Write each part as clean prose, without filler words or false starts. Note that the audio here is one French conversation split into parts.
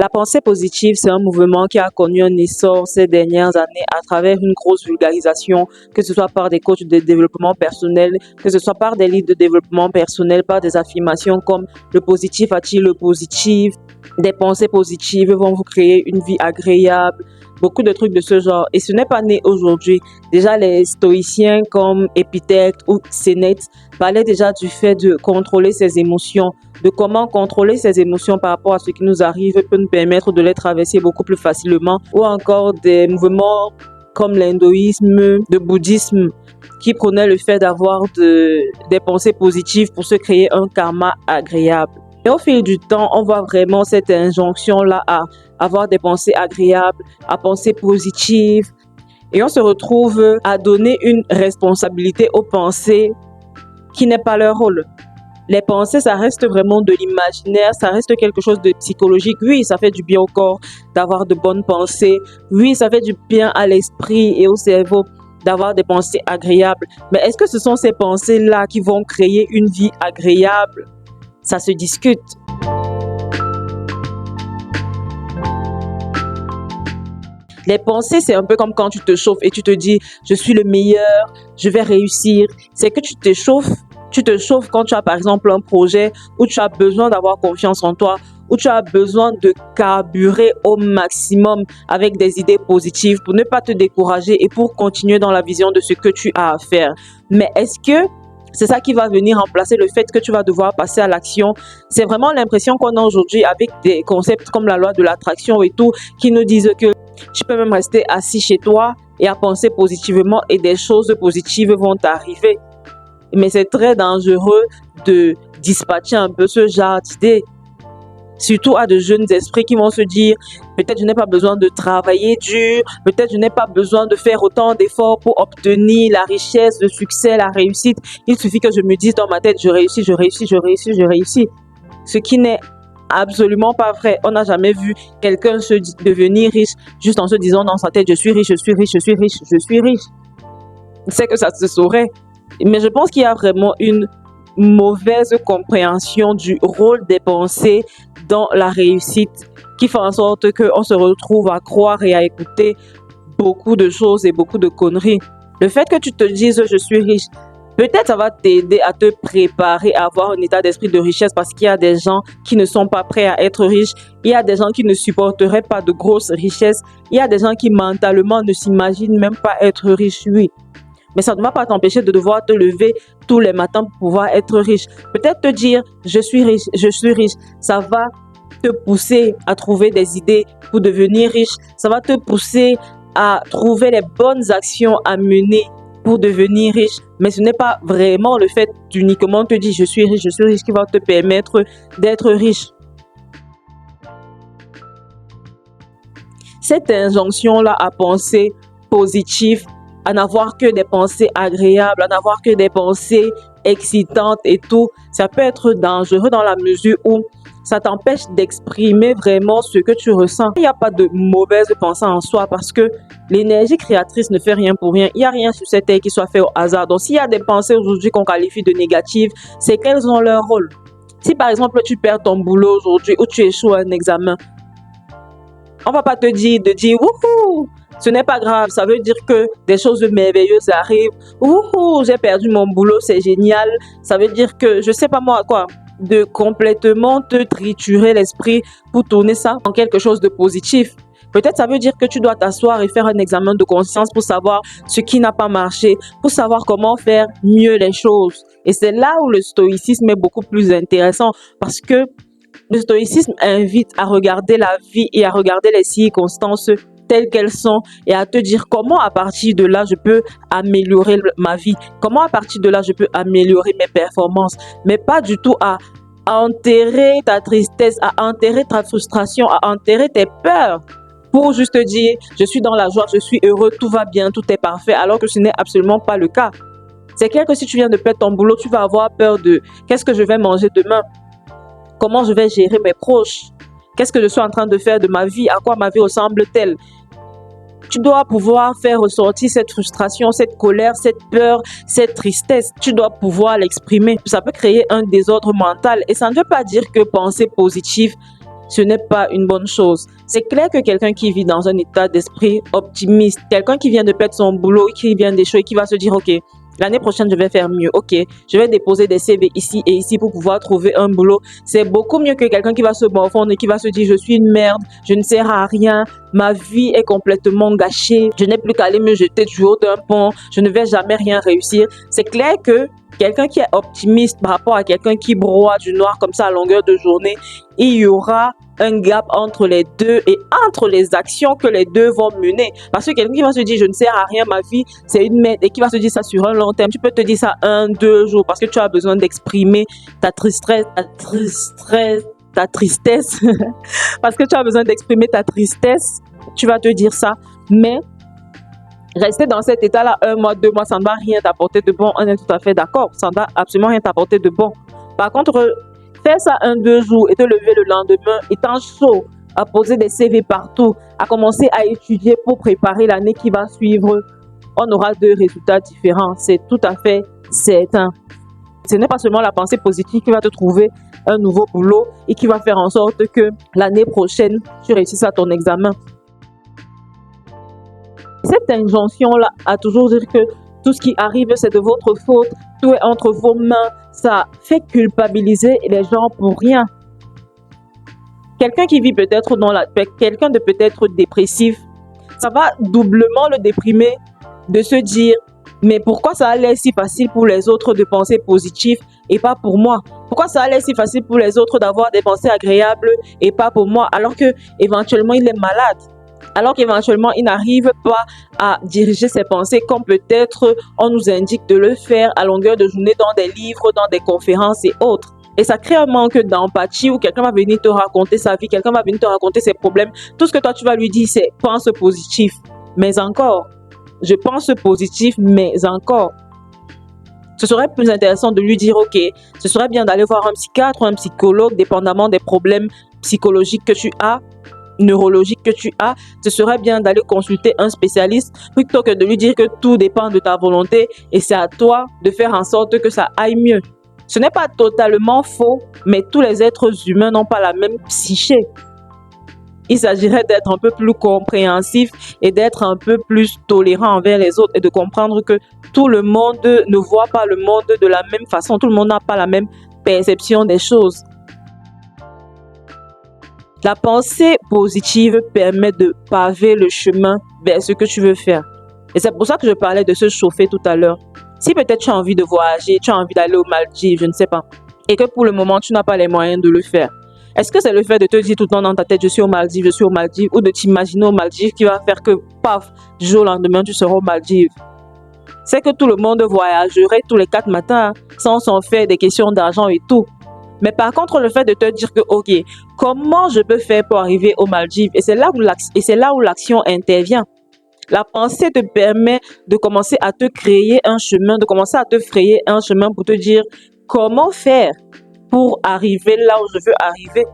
La pensée positive, c'est un mouvement qui a connu un essor ces dernières années à travers une grosse vulgarisation, que ce soit par des coachs de développement personnel, que ce soit par des livres de développement personnel, par des affirmations comme le positif attire le positif, des pensées positives vont vous créer une vie agréable, beaucoup de trucs de ce genre. Et ce n'est pas né aujourd'hui. Déjà, les stoïciens comme Épictète ou Sénèque parlaient déjà du fait de contrôler ses émotions, de comment contrôler ses émotions par rapport à ce qui nous arrive peut nous permettre de les traverser beaucoup plus facilement, ou encore des mouvements comme l'hindouisme, le bouddhisme, qui prônaient le fait d'avoir des pensées positives pour se créer un karma agréable. Et au fil du temps, on voit vraiment cette injonction-là à avoir des pensées agréables, à penser positives. Et on se retrouve à donner une responsabilité aux pensées qui n'est pas leur rôle. Les pensées, ça reste vraiment de l'imaginaire, ça reste quelque chose de psychologique. Oui, ça fait du bien au corps d'avoir de bonnes pensées. Oui, ça fait du bien à l'esprit et au cerveau d'avoir des pensées agréables. Mais est-ce que ce sont ces pensées-là qui vont créer une vie agréable? Ça se discute. Les pensées, c'est un peu comme quand tu te chauffes et tu te dis « je suis le meilleur, je vais réussir ». C'est que tu te chauffes quand tu as par exemple un projet où tu as besoin d'avoir confiance en toi, où tu as besoin de carburer au maximum avec des idées positives pour ne pas te décourager et pour continuer dans la vision de ce que tu as à faire. Mais est-ce que c'est ça qui va venir remplacer le fait que tu vas devoir passer à l'action? C'est vraiment l'impression qu'on a aujourd'hui avec des concepts comme la loi de l'attraction et tout, qui nous disent que tu peux même rester assis chez toi et à penser positivement et des choses positives vont t'arriver. Mais c'est très dangereux de dispatcher un peu ce genre d'idées. Surtout à de jeunes esprits qui vont se dire peut-être je n'ai pas besoin de travailler dur, peut-être je n'ai pas besoin de faire autant d'efforts pour obtenir la richesse, le succès, la réussite. Il suffit que je me dise dans ma tête je réussis, je réussis, je réussis, je réussis. Ce qui n'est absolument pas vrai. On n'a jamais vu quelqu'un devenir riche juste en se disant dans sa tête je suis riche, je suis riche, je suis riche, je suis riche. C'est que ça se saurait. Mais je pense qu'il y a vraiment une mauvaise compréhension du rôle des pensées dans la réussite qui fait en sorte qu'on se retrouve à croire et à écouter beaucoup de choses et beaucoup de conneries. Le fait que tu te dises je suis riche, peut-être ça va t'aider à te préparer à avoir un état d'esprit de richesse parce qu'il y a des gens qui ne sont pas prêts à être riches, il y a des gens qui ne supporteraient pas de grosses richesses, il y a des gens qui mentalement ne s'imaginent même pas être riches, oui. Mais ça ne va pas t'empêcher de devoir te lever tous les matins pour pouvoir être riche. Peut-être te dire je suis riche, ça va te pousser à trouver des idées pour devenir riche, ça va te pousser à trouver les bonnes actions à mener pour devenir riche. Mais ce n'est pas vraiment le fait d'uniquement te dire je suis riche qui va te permettre d'être riche. Cette injonction-là à penser positif, à n'avoir que des pensées agréables, à n'avoir que des pensées excitantes et tout, ça peut être dangereux dans la mesure où ça t'empêche d'exprimer vraiment ce que tu ressens. Il n'y a pas de mauvaise pensée en soi parce que l'énergie créatrice ne fait rien pour rien. Il n'y a rien sur cette terre qui soit fait au hasard. Donc s'il y a des pensées aujourd'hui qu'on qualifie de négatives, c'est qu'elles ont leur rôle. Si par exemple tu perds ton boulot aujourd'hui ou tu échoues à un examen, on va pas te dire wouhou, ce n'est pas grave, ça veut dire que des choses merveilleuses arrivent. Wouhou, j'ai perdu mon boulot, c'est génial. Ça veut dire que je sais pas moi quoi, de complètement te triturer l'esprit pour tourner ça en quelque chose de positif. Peut-être ça veut dire que tu dois t'asseoir et faire un examen de conscience pour savoir ce qui n'a pas marché, pour savoir comment faire mieux les choses. Et c'est là où le stoïcisme est beaucoup plus intéressant parce que le stoïcisme invite à regarder la vie et à regarder les circonstances telles qu'elles sont et à te dire comment à partir de là je peux améliorer ma vie, comment à partir de là je peux améliorer mes performances, mais pas du tout à enterrer ta tristesse, à enterrer ta frustration, à enterrer tes peurs pour juste dire je suis dans la joie, je suis heureux, tout va bien, tout est parfait, alors que ce n'est absolument pas le cas. C'est clair que si tu viens de perdre ton boulot, tu vas avoir peur de qu'est-ce que je vais manger demain, comment je vais gérer mes proches, qu'est-ce que je suis en train de faire de ma vie, à quoi ma vie ressemble-t-elle. Tu dois pouvoir faire ressortir cette frustration, cette colère, cette peur, cette tristesse. Tu dois pouvoir l'exprimer. Ça peut créer un désordre mental et ça ne veut pas dire que penser positif, ce n'est pas une bonne chose. C'est clair que quelqu'un qui vit dans un état d'esprit optimiste, quelqu'un qui vient de perdre son boulot, qui vient d'échouer, qui va se dire, OK, l'année prochaine, je vais faire mieux. OK, je vais déposer des CV ici et ici pour pouvoir trouver un boulot. C'est beaucoup mieux que quelqu'un qui va se morfondre et qui va se dire, je suis une merde, je ne sers à rien, ma vie est complètement gâchée, je n'ai plus qu'à aller me jeter du haut d'un pont, je ne vais jamais rien réussir. C'est clair que quelqu'un qui est optimiste par rapport à quelqu'un qui broie du noir comme ça à longueur de journée, il y aura un gap entre les deux et entre les actions que les deux vont mener. Parce que quelqu'un qui va se dire, je ne sers à rien, ma vie, c'est une merde, et qui va se dire ça sur un long terme, tu peux te dire ça 1-2 jours parce que tu as besoin d'exprimer ta tristesse, parce que tu as besoin d'exprimer ta tristesse, tu vas te dire ça. Mais rester dans cet état-là 1 mois, 2 mois, ça ne va rien t'apporter de bon. On est tout à fait d'accord. Ça ne va absolument rien t'apporter de bon. Par contre, faire ça 1-2 jours et te lever le lendemain, étant chaud, à poser des CV partout, à commencer à étudier pour préparer l'année qui va suivre, on aura 2 résultats différents. C'est tout à fait certain. Ce n'est pas seulement la pensée positive qui va te trouver un nouveau boulot et qui va faire en sorte que l'année prochaine, tu réussisses à ton examen. Cette injonction-là à toujours dire que tout ce qui arrive, c'est de votre faute, tout est entre vos mains, ça fait culpabiliser les gens pour rien. Quelqu'un qui vit peut-être dans la paix, quelqu'un de peut-être dépressif, ça va doublement le déprimer de se dire « Mais pourquoi ça allait si facile pour les autres de penser positif et pas pour moi? Pourquoi ça allait si facile pour les autres d'avoir des pensées agréables et pas pour moi alors que éventuellement il est malade? » Alors qu'éventuellement, il n'arrive pas à diriger ses pensées comme peut-être on nous indique de le faire à longueur de journée dans des livres, dans des conférences et autres. Et ça crée un manque d'empathie où quelqu'un va venir te raconter sa vie, quelqu'un va venir te raconter ses problèmes. Tout ce que toi, tu vas lui dire, c'est « pense positif ». Mais encore, je pense positif, mais encore. Ce serait plus intéressant de lui dire « Ok, ce serait bien d'aller voir un psychiatre ou un psychologue, dépendamment des problèmes psychologiques que tu as, neurologique que tu as, ce serait bien d'aller consulter un spécialiste plutôt que de lui dire que tout dépend de ta volonté et c'est à toi de faire en sorte que ça aille mieux. » Ce n'est pas totalement faux, mais tous les êtres humains n'ont pas la même psyché. Il s'agirait d'être un peu plus compréhensif et d'être un peu plus tolérant envers les autres et de comprendre que tout le monde ne voit pas le monde de la même façon, tout le monde n'a pas la même perception des choses. La pensée positive permet de paver le chemin vers ce que tu veux faire. Et c'est pour ça que je parlais de se chauffer tout à l'heure. Si peut-être tu as envie de voyager, tu as envie d'aller aux Maldives, je ne sais pas, et que pour le moment, tu n'as pas les moyens de le faire. Est-ce que c'est le fait de te dire tout le temps dans ta tête, je suis aux Maldives, ou de t'imaginer aux Maldives qui va faire que, paf, du jour au lendemain, tu seras aux Maldives? C'est que tout le monde voyagerait tous les 4 matins sans s'en faire des questions d'argent et tout. Mais par contre, le fait de te dire que, ok, comment je peux faire pour arriver aux Maldives? Et c'est là où l'action intervient. La pensée te permet de commencer à te créer un chemin, de commencer à te frayer un chemin pour te dire comment faire pour arriver là où je veux arriver.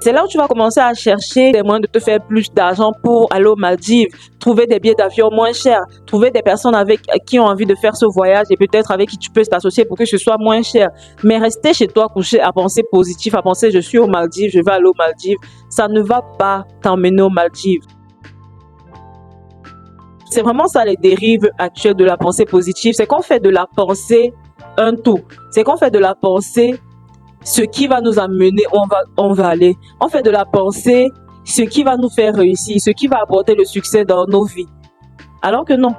C'est là où tu vas commencer à chercher des moyens de te faire plus d'argent pour aller aux Maldives, trouver des billets d'avion moins chers, trouver des personnes avec qui ont envie de faire ce voyage et peut-être avec qui tu peux t'associer pour que ce soit moins cher. Mais rester chez toi couché à penser positif, à penser je suis aux Maldives, je vais aller aux Maldives, ça ne va pas t'emmener aux Maldives. C'est vraiment ça les dérives actuelles de la pensée positive, c'est qu'on fait de la pensée un tout. C'est qu'on fait de la pensée ce qui va nous amener où on va aller. On fait de la pensée ce qui va nous faire réussir, ce qui va apporter le succès dans nos vies. Alors que non.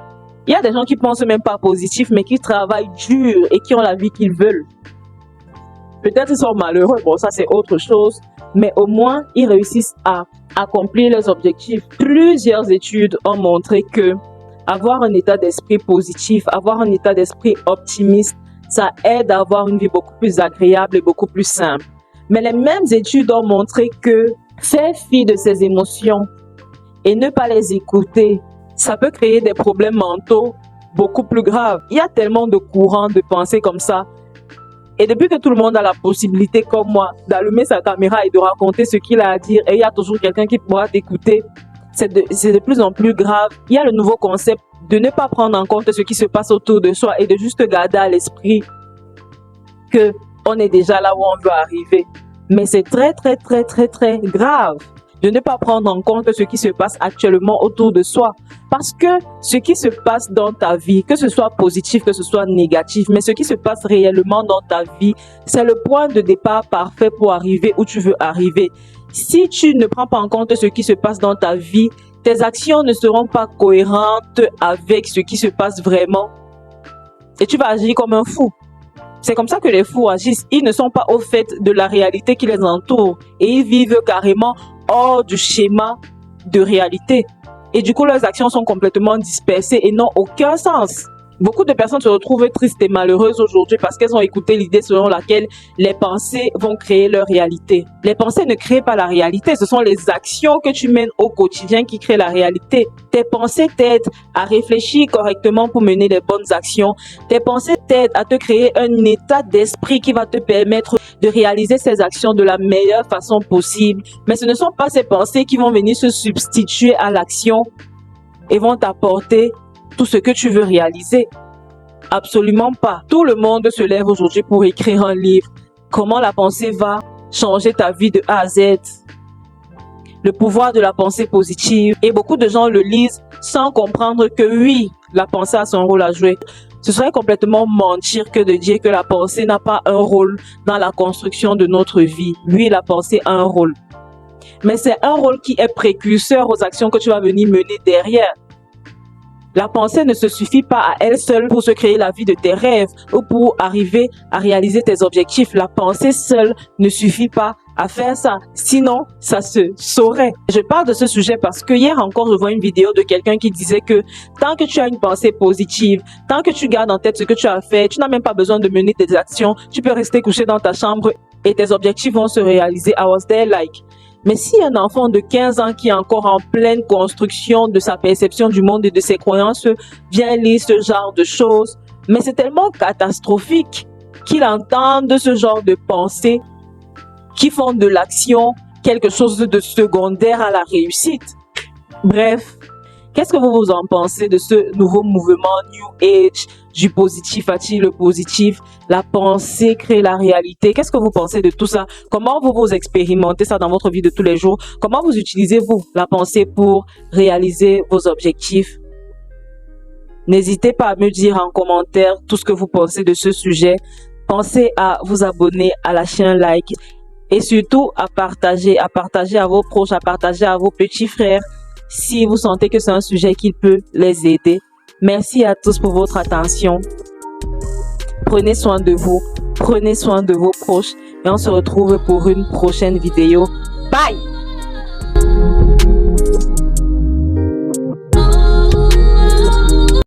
Il y a des gens qui pensent même pas positif, mais qui travaillent dur et qui ont la vie qu'ils veulent. Peut-être ils sont malheureux, bon ça c'est autre chose, mais au moins ils réussissent à accomplir leurs objectifs. Plusieurs études ont montré que avoir un état d'esprit positif, avoir un état d'esprit optimiste, ça aide à avoir une vie beaucoup plus agréable et beaucoup plus simple. Mais les mêmes études ont montré que faire fi de ses émotions et ne pas les écouter, ça peut créer des problèmes mentaux beaucoup plus graves. Il y a tellement de courants de pensée comme ça. Et depuis que tout le monde a la possibilité, comme moi, d'allumer sa caméra et de raconter ce qu'il a à dire, et il y a toujours quelqu'un qui pourra t'écouter, c'est de plus en plus grave. Il y a le nouveau concept de ne pas prendre en compte ce qui se passe autour de soi et de juste garder à l'esprit qu'on est déjà là où on veut arriver. Mais c'est très, très, très, très, très grave de ne pas prendre en compte ce qui se passe actuellement autour de soi. Parce que ce qui se passe dans ta vie, que ce soit positif, que ce soit négatif, mais ce qui se passe réellement dans ta vie, c'est le point de départ parfait pour arriver où tu veux arriver. Si tu ne prends pas en compte ce qui se passe dans ta vie, tes actions ne seront pas cohérentes avec ce qui se passe vraiment. Et tu vas agir comme un fou. C'est comme ça que les fous agissent. Ils ne sont pas au fait de la réalité qui les entoure. Et ils vivent carrément hors du schéma de réalité. Et du coup, leurs actions sont complètement dispersées et n'ont aucun sens. Beaucoup de personnes se retrouvent tristes et malheureuses aujourd'hui parce qu'elles ont écouté l'idée selon laquelle les pensées vont créer leur réalité. Les pensées ne créent pas la réalité, ce sont les actions que tu mènes au quotidien qui créent la réalité. Tes pensées t'aident à réfléchir correctement pour mener les bonnes actions. Tes pensées t'aident à te créer un état d'esprit qui va te permettre de réaliser ces actions de la meilleure façon possible. Mais ce ne sont pas ces pensées qui vont venir se substituer à l'action et vont t'apporter tout ce que tu veux réaliser. Absolument pas. Tout le monde se lève aujourd'hui pour écrire un livre. Comment la pensée va changer ta vie de A à Z. Le pouvoir de la pensée positive. Et beaucoup de gens le lisent sans comprendre que oui, la pensée a son rôle à jouer. Ce serait complètement mentir que de dire que la pensée n'a pas un rôle dans la construction de notre vie. Oui, la pensée a un rôle. Mais c'est un rôle qui est précurseur aux actions que tu vas venir mener derrière. La pensée ne se suffit pas à elle seule pour se créer la vie de tes rêves ou pour arriver à réaliser tes objectifs. La pensée seule ne suffit pas à faire ça. Sinon, ça se saurait. Je parle de ce sujet parce que hier encore, je vois une vidéo de quelqu'un qui disait que tant que tu as une pensée positive, tant que tu gardes en tête ce que tu as fait, tu n'as même pas besoin de mener des actions. Tu peux rester couché dans ta chambre et tes objectifs vont se réaliser. I was there like. Mais si un enfant de 15 ans qui est encore en pleine construction de sa perception du monde et de ses croyances vient lire ce genre de choses, mais c'est tellement catastrophique qu'il entende ce genre de pensées qui font de l'action quelque chose de secondaire à la réussite. Bref, qu'est-ce que vous en pensez de ce nouveau mouvement New Age, du positif attire le positif, la pensée crée la réalité? Qu'est-ce que vous pensez de tout ça? Comment vous expérimentez ça dans votre vie de tous les jours? Comment vous utilisez-vous la pensée pour réaliser vos objectifs? N'hésitez pas à me dire en commentaire tout ce que vous pensez de ce sujet. Pensez à vous abonner à la chaîne like et surtout à partager à vos proches, à partager à vos petits frères si vous sentez que c'est un sujet qui peut les aider. Merci à tous pour votre attention. Prenez soin de vous, prenez soin de vos proches et on se retrouve pour une prochaine vidéo. Bye!